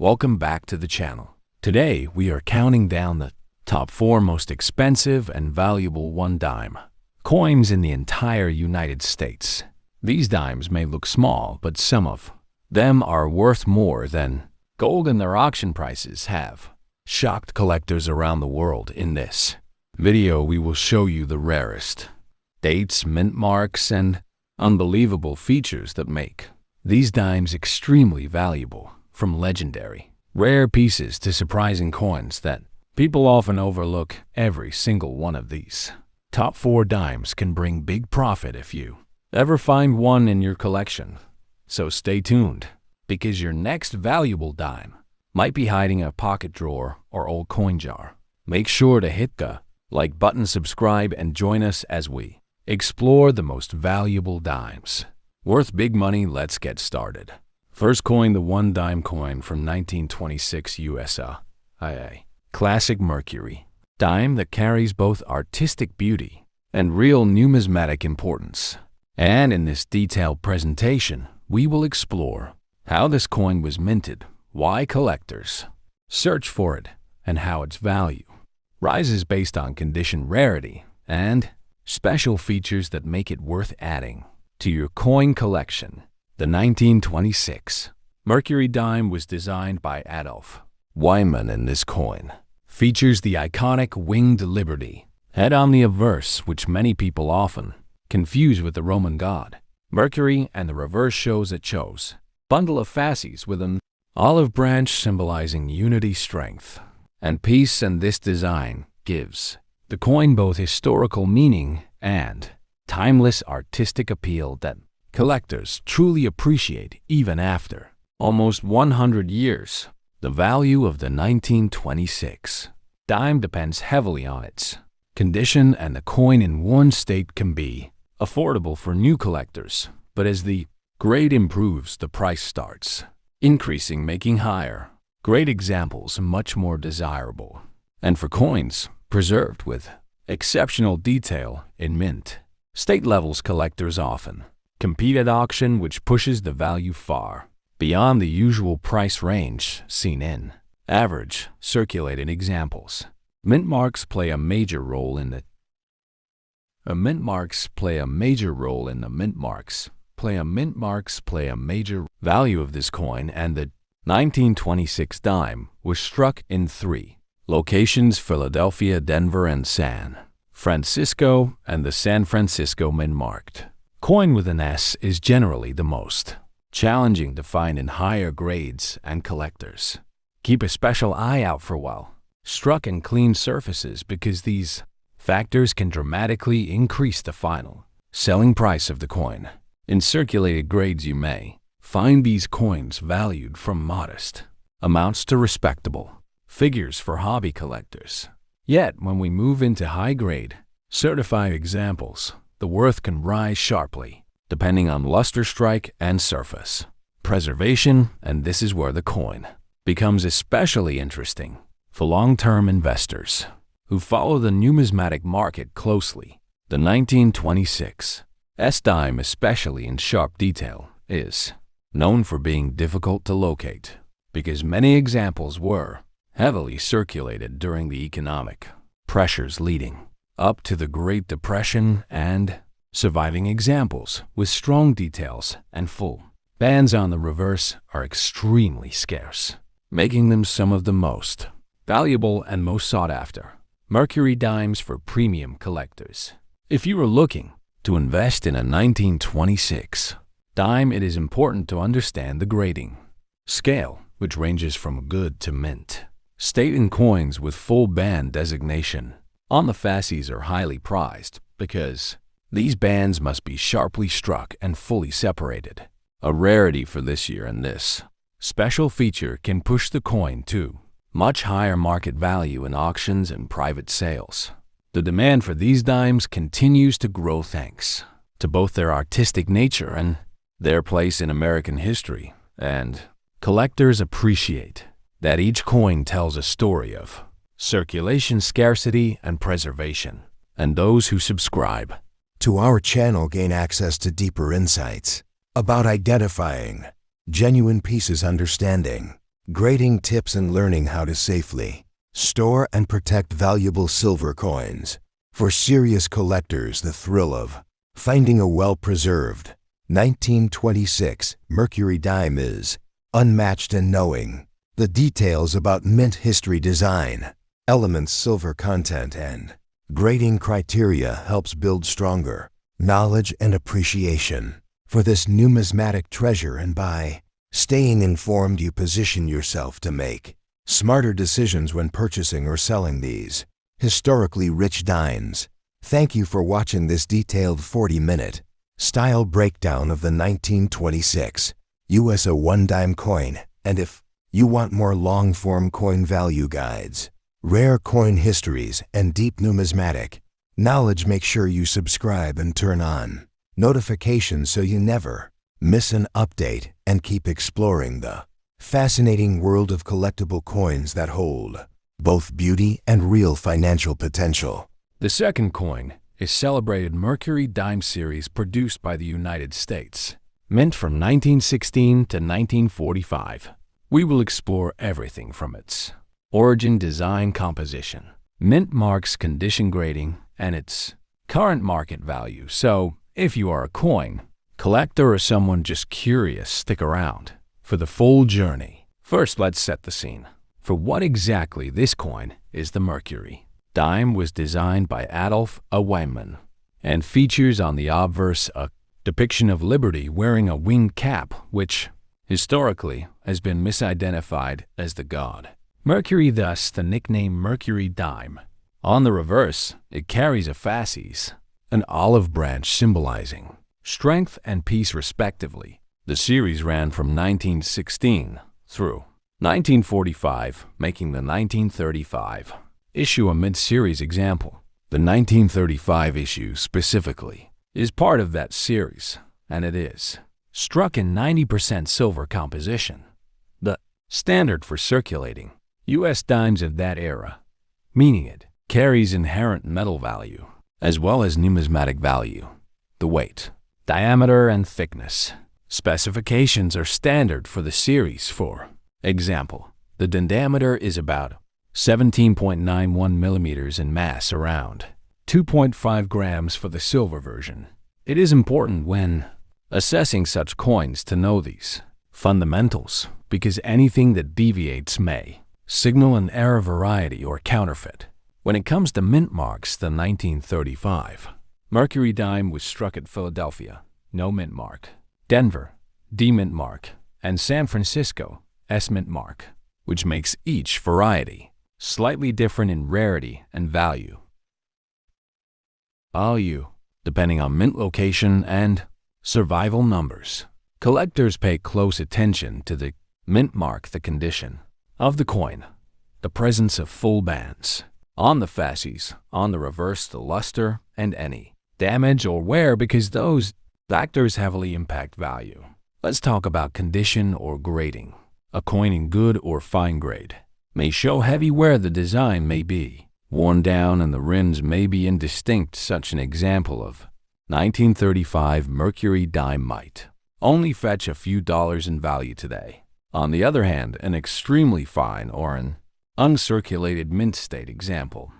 welcome back to the channel. Today we are counting down the top 4 most expensive and valuable one-dime coins in the entire United States. These dimes may look small, but some of them are worth more than gold, and their auction prices have shocked collectors around the world. In this video we will show you the rarest dates, mint marks, and unbelievable features that make these dimes extremely valuable. From legendary, rare pieces to surprising coins that people often overlook, every single one of these top 4 dimes can bring big profit if you ever find one in your collection. So stay tuned, because your next valuable dime might be hiding in a pocket drawer or old coin jar. Make sure to hit the like button, subscribe, and join us as we explore the most valuable dimes worth big money. Let's get started. First coin, the one-dime coin from 1926 USA. Classic Mercury dime that carries both artistic beauty and real numismatic importance. And in this detailed presentation, we will explore how this coin was minted, why collectors search for it, and how its value rises based on condition, rarity, and special features that make it worth adding to your coin collection. The 1926 Mercury dime was designed by Adolf Wyman, and this coin features the iconic winged liberty head on the obverse, which many people often confuse with the Roman god Mercury, and the reverse shows a bundle of fasces with an olive branch symbolizing unity, strength, and peace. And this design gives the coin both historical meaning and timeless artistic appeal that collectors truly appreciate even after almost 100 years. The value of the 1926 dime depends heavily on its condition, and the coin in one state can be affordable for new collectors, but as the grade improves, the price starts increasing, making higher grade examples much more desirable. And for coins preserved with exceptional detail in mint state levels, collectors often compete at auction, which pushes the value far beyond the usual price range seen in average circulated examples. Mint marks play a major role in the value of this coin, and the 1926 dime was struck in 3 locations: Philadelphia, Denver, and San Francisco, and the San Francisco mint-marked coin with an S is generally the most challenging to find in higher grades, and collectors keep a special eye out for well-struck and clean surfaces, because these factors can dramatically increase the final selling price of the coin. In circulated grades, you may find these coins valued from modest amounts to respectable figures for hobby collectors. Yet, when we move into high-grade certified examples, the worth can rise sharply, depending on luster, strike, and surface preservation, and this is where the coin becomes especially interesting for long-term investors who follow the numismatic market closely. The 1926 S-dime, especially in sharp detail, is known for being difficult to locate, because many examples were heavily circulated during the economic pressures leading up to the Great Depression, and surviving examples with strong details and full bands on the reverse are extremely scarce, making them some of the most valuable and most sought after Mercury dimes for premium collectors. If you are looking to invest in a 1926 dime, it is important to understand the grading scale, which ranges from good to mint state, in coins with full band designation on the fasces are highly prized, because these bands must be sharply struck and fully separated, a rarity for this year, and this special feature can push the coin to much higher market value in auctions and private sales. The demand for these dimes continues to grow thanks to both their artistic nature and their place in American history, and collectors appreciate that each coin tells a story of circulation, scarcity, and preservation. And those who subscribe to our channel gain access to deeper insights about identifying genuine pieces, understanding grading tips and learning how to safely store and protect valuable silver coins. For serious collectors, the thrill of finding a well-preserved 1926 Mercury Dime is unmatched, and knowing the details about mint history, design, elements, silver content, and grading criteria helps build stronger knowledge and appreciation for this numismatic treasure, and by staying informed, you position yourself to make smarter decisions when purchasing or selling these historically rich dimes. Thank you for watching this detailed 40-minute style breakdown of the 1926 US one dime coin. And if you want more long-form coin value guides, rare coin histories, and deep numismatic knowledge, make sure you subscribe and turn on notifications so you never miss an update, and keep exploring the fascinating world of collectible coins that hold both beauty and real financial potential. The second coin is celebrated Mercury Dime series produced by the United States, mint from 1916 to 1945. We will explore everything from its origin, design, composition, mint marks, condition, grading, and its current market value. So, if you are a coin collector or someone just curious, stick around for the full journey. First, let's set the scene for what exactly this coin is. The Mercury Dime was designed by Adolf Weinman and features on the obverse a depiction of Liberty wearing a winged cap, which historically has been misidentified as the god Mercury, thus the nickname Mercury Dime. On the reverse, it carries a fasces, an olive branch symbolizing strength and peace respectively. The series ran from 1916 through 1945, making the 1935 issue a mid-series example. The 1935 issue specifically is part of that series, and it is struck in 90% silver composition, the standard for circulating US dimes of that era, meaning it carries inherent metal value as well as numismatic value. The weight, diameter, and thickness specifications are standard for the series. For example, the diameter is about 17.91 millimeters in mass, around 2.5 grams for the silver version. It is important when assessing such coins to know these fundamentals, because anything that deviates may signal an error, variety, or counterfeit. When it comes to mint marks, the 1935 Mercury Dime was struck at Philadelphia, no mint mark; Denver, D mint mark; and San Francisco, S mint mark, which makes each variety slightly different in rarity and value, depending on mint location and survival numbers. Collectors pay close attention to the mint mark, the condition of the coin, the presence of full bands on the fasces, on the reverse the luster, and any damage or wear, because those factors heavily impact value. Let's talk about condition or grading. A coin in good or fine grade may show heavy wear. The design may be worn down and the rims may be indistinct. Such an example of 1935 Mercury Dime might only fetch a few dollars in value today. On the other hand, an extremely fine or an uncirculated mint state example,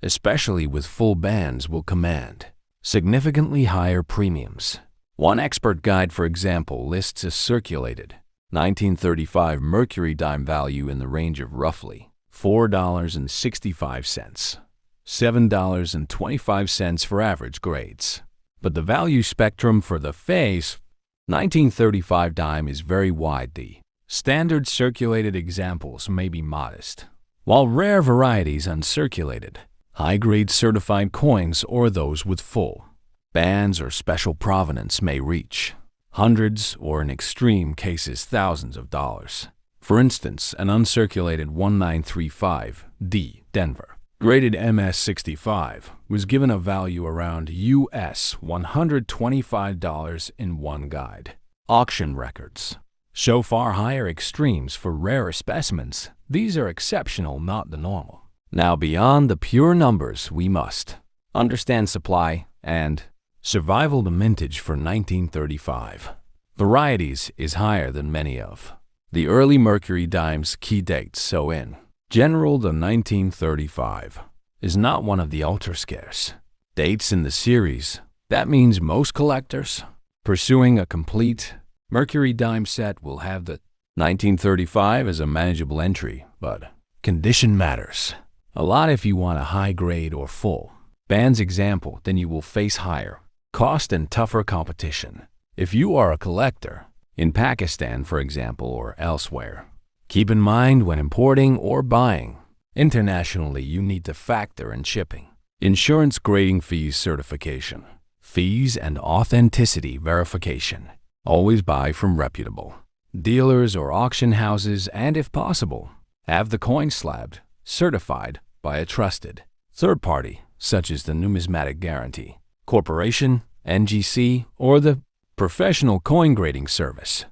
especially with full bands, will command significantly higher premiums. One expert guide, for example, lists a circulated 1935 Mercury Dime value in the range of roughly $4.65, $7.25 for average grades. But the value spectrum for the face 1935 dime is very wide. The standard circulated examples may be modest, while rare varieties, uncirculated, high-grade certified coins, or those with full bands or special provenance may reach hundreds, or in extreme cases thousands of dollars. For instance, an uncirculated 1935 D Denver graded MS65 was given a value around US $125 in one guide. Auction records show far higher extremes for rarer specimens. These are exceptional, not the normal. Now, beyond the pure numbers, we must understand supply and survival. The mintage for 1935 varieties is higher than many of The early Mercury Dimes key dates. So in general, the 1935 is not one of the ultra-scarce dates in the series. That means most collectors pursuing a complete Mercury Dime set will have the 1935 as a manageable entry, but condition matters a lot. If you want a high grade or full bands example, then you will face higher cost and tougher competition. If you are a collector in Pakistan, for example, or elsewhere, keep in mind when importing or buying internationally, you need to factor in shipping, insurance, grading fees, certification fees, and authenticity verification. Always buy from reputable dealers or auction houses, and if possible, have the coin slabbed, certified by a trusted third party, such as the Numismatic Guarantee Corporation, NGC, or the Professional Coin Grading Service,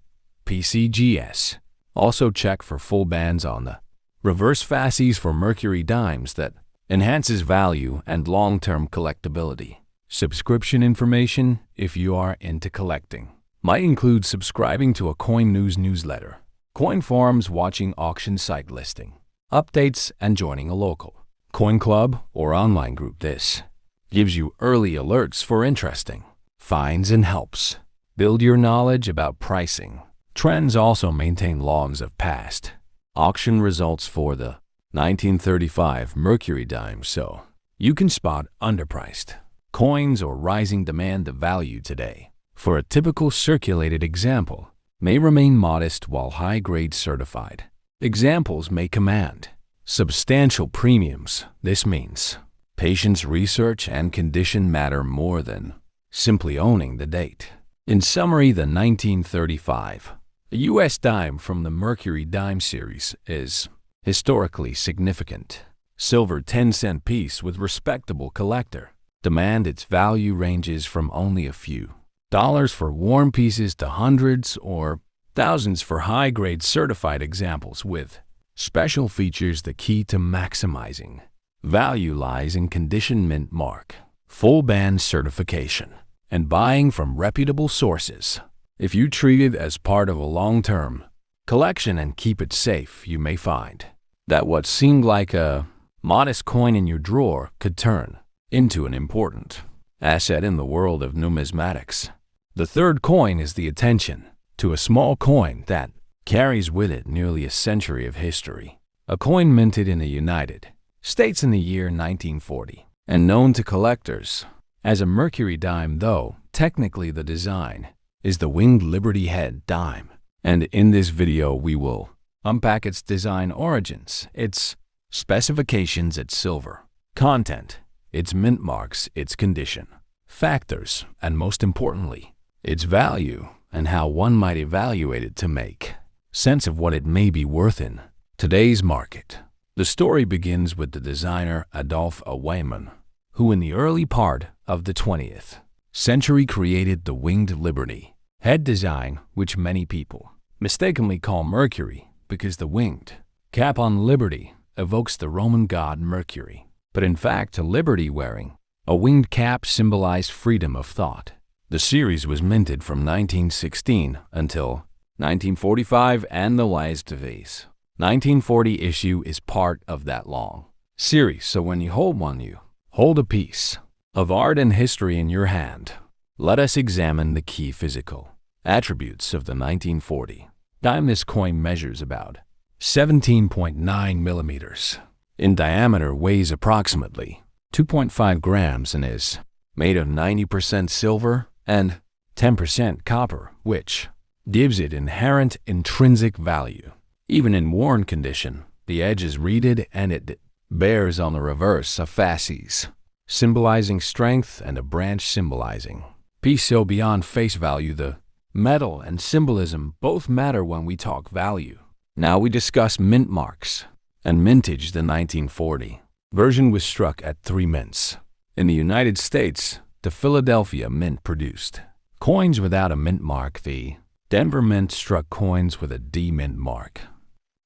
PCGS. Also check for full bands on the reverse fasces for Mercury Dimes. That enhances value and long-term collectability. Subscription information, if you are into collecting, might include subscribing to a coin news newsletter, coin forums, watching auction site listing updates, and joining a local coin club or online group. This gives you early alerts for interesting finds and helps build your knowledge about pricing trends. Also maintain logs of past auction results for the 1935 Mercury Dime, so you can spot underpriced coins or rising demand. The value today for a typical circulated example may remain modest, while high-grade certified examples may command substantial premiums. This means patience, research, and condition matter more than simply owning the date. In summary, the 1935, a U.S. dime from the Mercury Dime series, is historically significant. Silver 10-cent piece with respectable collector demand. Its value ranges from only a few dollars for worn pieces to hundreds or thousands for high-grade certified examples with special features. The key to maximizing value lies in condition, mint mark, full band certification, and buying from reputable sources. If you treat it as part of a long-term collection and keep it safe, you may find that what seemed like a modest coin in your drawer could turn into an important asset in the world of numismatics. The third coin is the attention to a small coin that carries with it nearly a century of history. A coin minted in the United States in the year 1940 and known to collectors as a Mercury Dime, though technically the design is the winged Liberty Head dime. And in this video we will unpack its design origins, its specifications, its silver content, its mint marks, its condition factors, and most importantly, its value and how one might evaluate it to make sense of what it may be worth in today's market. The story begins with the designer Adolphe Weyman, who in the early part of the 20th century created the winged Liberty Head design, which many people mistakenly call Mercury because the winged cap on Liberty evokes the Roman god Mercury. But in fact, a liberty wearing a winged cap symbolized freedom of thought. The series was minted from 1916 until 1945, and the last of these 1940 issue is part of that long series. So when you hold one, you hold a piece of art and history in your hand. Let us examine the key physical attributes of the 1940 dime. This coin measures about 17.9 millimeters in diameter, weighs approximately 2.5 grams, and is made of 90% silver and 10% copper, which gives it inherent intrinsic value. Even in worn condition, the edge is reeded and it bears on the reverse a fasces, symbolizing strength, and a branch symbolizing peace. So beyond face value, the metal and symbolism both matter when we talk value. Now we discuss mint marks and mintage. The 1940 version was struck at 3 mints. In the United States, the Philadelphia Mint produced coins without a mint mark. The Denver Mint struck coins with a D mint mark.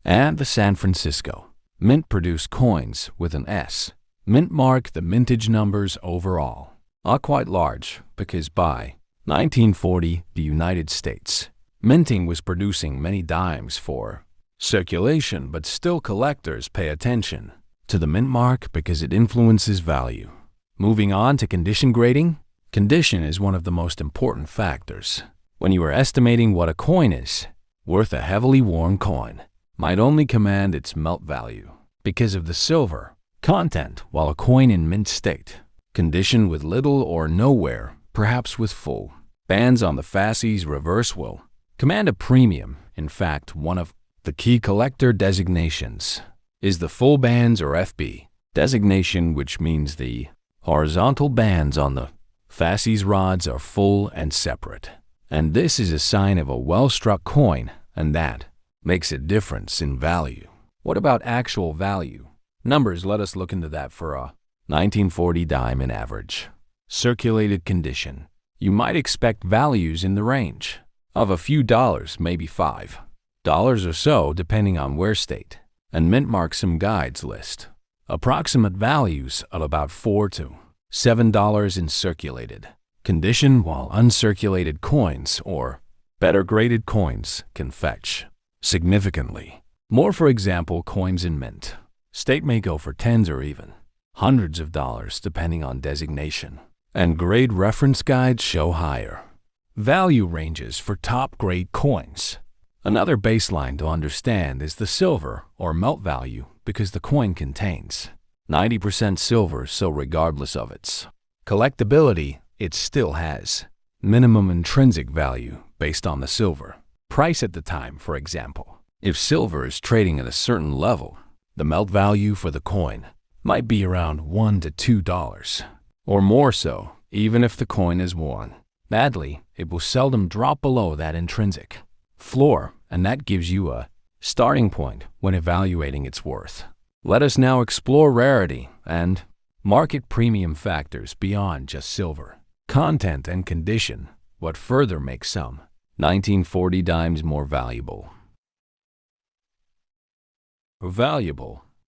And the San Francisco Mint produced coins with an S mint mark. The mintage numbers overall are quite large because by 1940, the United States Minting was producing many dimes for circulation, but still collectors pay attention to the mint mark because it influences value. Moving on to condition grading. Condition is one of the most important factors when you are estimating what a coin is worth. A heavily worn coin might only command its melt value because of the silver content, while a coin in mint state, condition with little or no wear, perhaps with full bands on the fasces reverse, will command a premium. In fact, one of the key collector designations is the full bands or FB designation, which means the horizontal bands on the fasces rods are full and separate. And this is a sign of a well-struck coin, and that makes a difference in value. What about actual value? Numbers, let us look into that for a 1940 dime in average circulated condition. You might expect values in the range of a few dollars, maybe $5 or so, depending on where state. And mint marks some guides list approximate values of about $4 to $7 in circulated condition, while uncirculated coins or better graded coins can fetch significantly more. For example, coins in mint state may go for tens or even hundreds of dollars depending on designation, and grade reference guides show higher value ranges for top grade coins. Another baseline to understand is the silver or melt value, because the coin contains 90% silver, so regardless of its collectability, it still has minimum intrinsic value based on the silver price at the time. For example, if silver is trading at a certain level, the melt value for the coin might be around $1 to $2 or more. So even if the coin is worn badly, it will seldom drop below that intrinsic floor, and that gives you a starting point when evaluating its worth. Let us now explore rarity and market premium factors beyond just silver content and condition. What further makes some 1940 dimes more valuable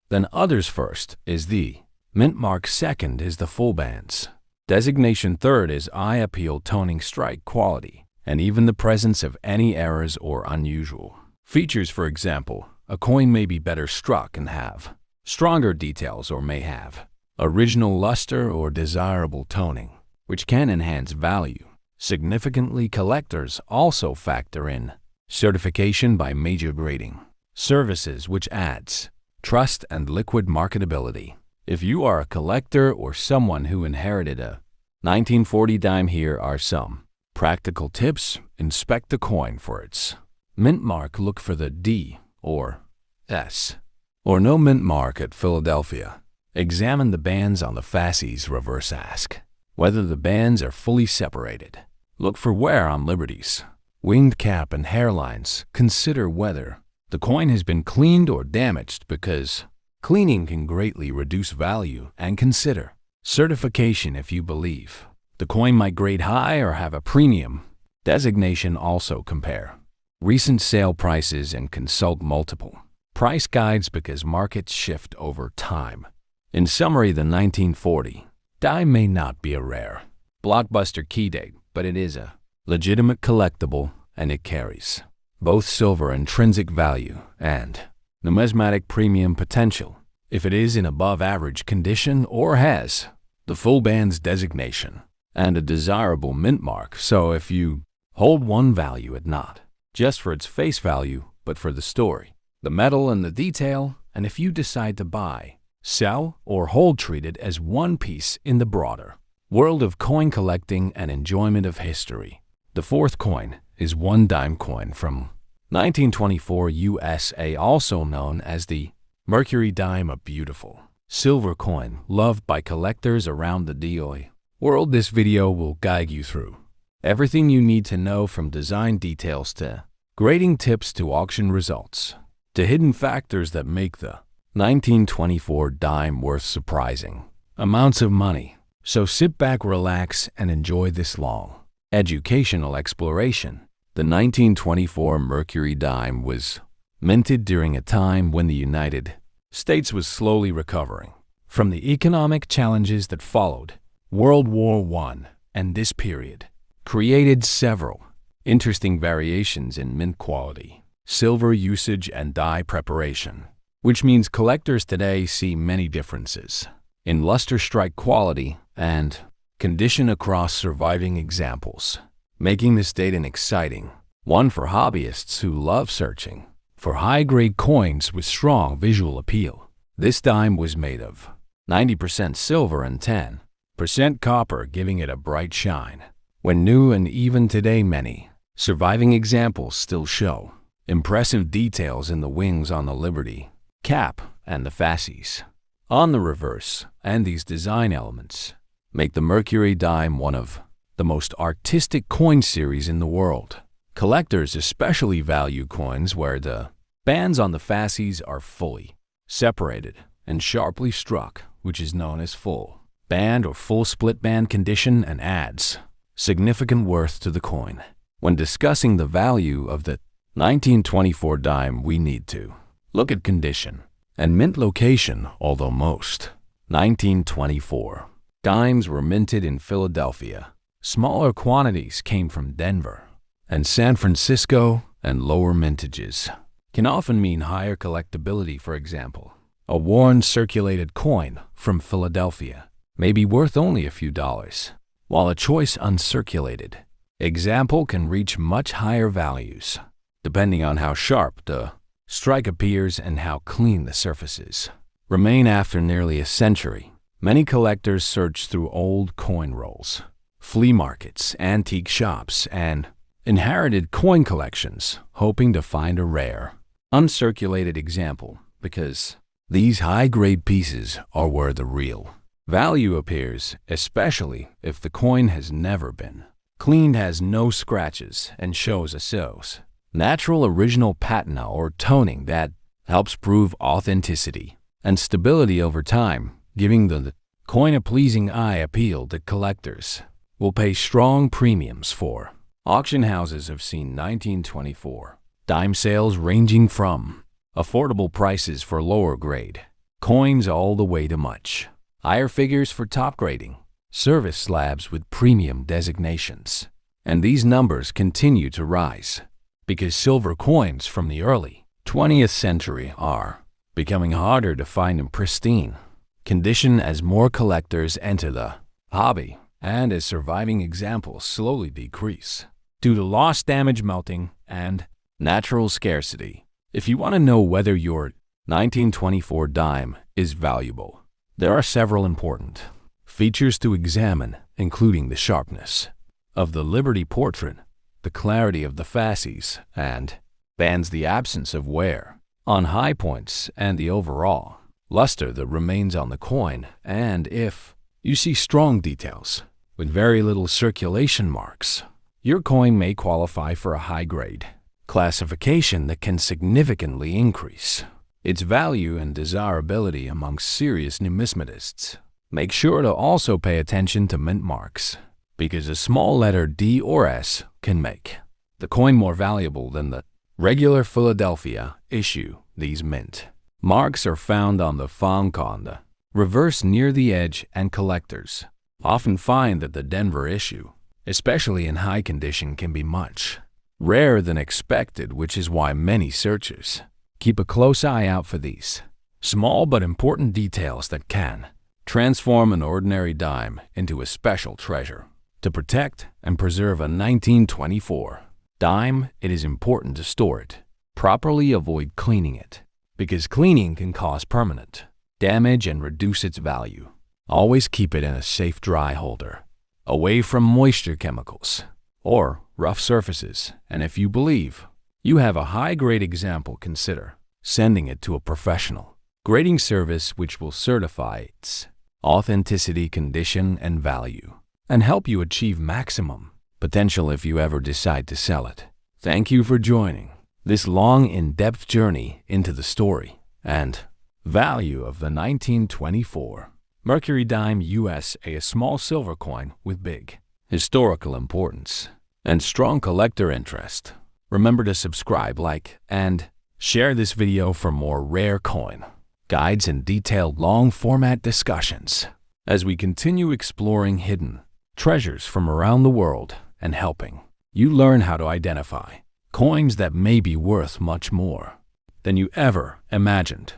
than others? First is the mint mark, second is the full bands designation, third is eye appeal, toning, strike quality, and even the presence of any errors or unusual features. For example, a coin may be better struck and have stronger details, or may have original luster or desirable toning, which can enhance value significantly. Collectors also factor in certification by major grading services, which adds trust and liquid marketability. If you are a collector or someone who inherited a 1940 dime, here are some practical tips. Inspect the coin for its mint mark. Look for the D or S or no mint mark at Philadelphia. Examine the bands on the fasces reverse. Ask whether the bands are fully separated. Look for wear on liberties, winged cap, and hairlines. Consider whether the coin has been cleaned or damaged, because cleaning can greatly reduce value. And consider certification if you believe the coin might grade high or have a premium designation. Also compare recent sale prices and consult multiple price guides, because markets shift over time. In summary, the 1940 dime may not be a rare blockbuster key date, but it is a legitimate collectible, and it carries both silver intrinsic value and numismatic premium potential if it is in above average condition or has the full bands designation and a desirable mint mark. So if you hold one, value it not just for its face value, but for the story, the metal, and the detail. And if you decide to buy, sell, or hold, treat it as one piece in the broader world of coin collecting and enjoyment of history. The fourth coin is one dime coin from 1924 USA, also known as the Mercury Dime, a beautiful silver coin loved by collectors around the DOI world. This video will guide you through everything you need to know, from design details to grading tips to auction results to hidden factors that make the 1924 dime worth surprising amounts of money. So sit back, relax, and enjoy this long educational exploration. The 1924 Mercury Dime was minted during a time when the United States was slowly recovering from the economic challenges that followed World War I, and this period created several interesting variations in mint quality, silver usage, and dye preparation, which means collectors today see many differences in luster strike quality and condition across surviving examples, making this date an exciting one for hobbyists who love searching for high-grade coins with strong visual appeal. This dime was made of 90% silver and 10% copper, giving it a bright shine. When new, and even today many surviving examples still show impressive details in the wings on the Liberty cap and the fasces on the reverse, and these design elements make the Mercury Dime one of the most artistic coin series in the world. Collectors especially value coins where the bands on the fasces are fully separated and sharply struck, which is known as full band or full split band condition, and adds significant worth to the coin. When discussing the value of the 1924 dime, we need to look at condition and mint location. Although most 1924 dimes were minted in Philadelphia, smaller quantities came from Denver and San Francisco, and lower mintages can often mean higher collectability. For example, a worn circulated coin from Philadelphia may be worth only a few dollars, while a choice uncirculated example can reach much higher values, depending on how sharp the strike appears and how clean the surfaces remain. After nearly a century, many collectors search through old coin rolls, flea markets, antique shops, and inherited coin collections, hoping to find a rare, uncirculated example, because these high-grade pieces are where the real value appears, especially if the coin has never been cleaned, has no scratches, and shows a so's natural original patina or toning that helps prove authenticity and stability over time, giving the coin a pleasing eye appeal that collectors will pay strong premiums for. Auction houses have seen 1924 dime sales ranging from affordable prices for lower grade coins all the way to much higher figures for top grading service slabs with premium designations. And these numbers continue to rise because silver coins from the early 20th century are becoming harder to find in pristine condition as more collectors enter the hobby and as surviving examples slowly decrease due to loss, damage, melting, and natural scarcity. If you want to know whether your 1924 dime is valuable, there are several important features to examine, including the sharpness of the Liberty portrait, the clarity of the fasces and bands, the absence of wear on high points, and the overall luster that remains on the coin. And if you see strong details with very little circulation marks, your coin may qualify for a high-grade classification that can significantly increase its value and desirability among serious numismatists. Make sure to also pay attention to mint marks, because a small letter D or S can make the coin more valuable than the regular Philadelphia issue. These mint marks are found on the flank, on the reverse near the edge, and collectors often find that the Denver issue, especially in high condition, can be much rarer than expected, which is why many searchers keep a close eye out for these small but important details that can transform an ordinary dime into a special treasure. To protect and preserve a 1924 dime, it is important to store it properly. Avoid cleaning it, because cleaning can cause permanent damage and reduce its value. Always keep it in a safe dry holder, away from moisture, chemicals, or rough surfaces. And if you believe you have a high-grade example, consider sending it to a professional grading service which will certify its authenticity, condition, and value, and help you achieve maximum potential if you ever decide to sell it. Thank you for joining this long, in-depth journey into the story and value of the 1924 Mercury Dime USA, a small silver coin with big historical importance and strong collector interest. Remember to subscribe, like, and share this video for more rare coin guides and detailed long-format discussions as we continue exploring hidden treasures from around the world and helping You learn how to identify coins that may be worth much more than you ever imagined.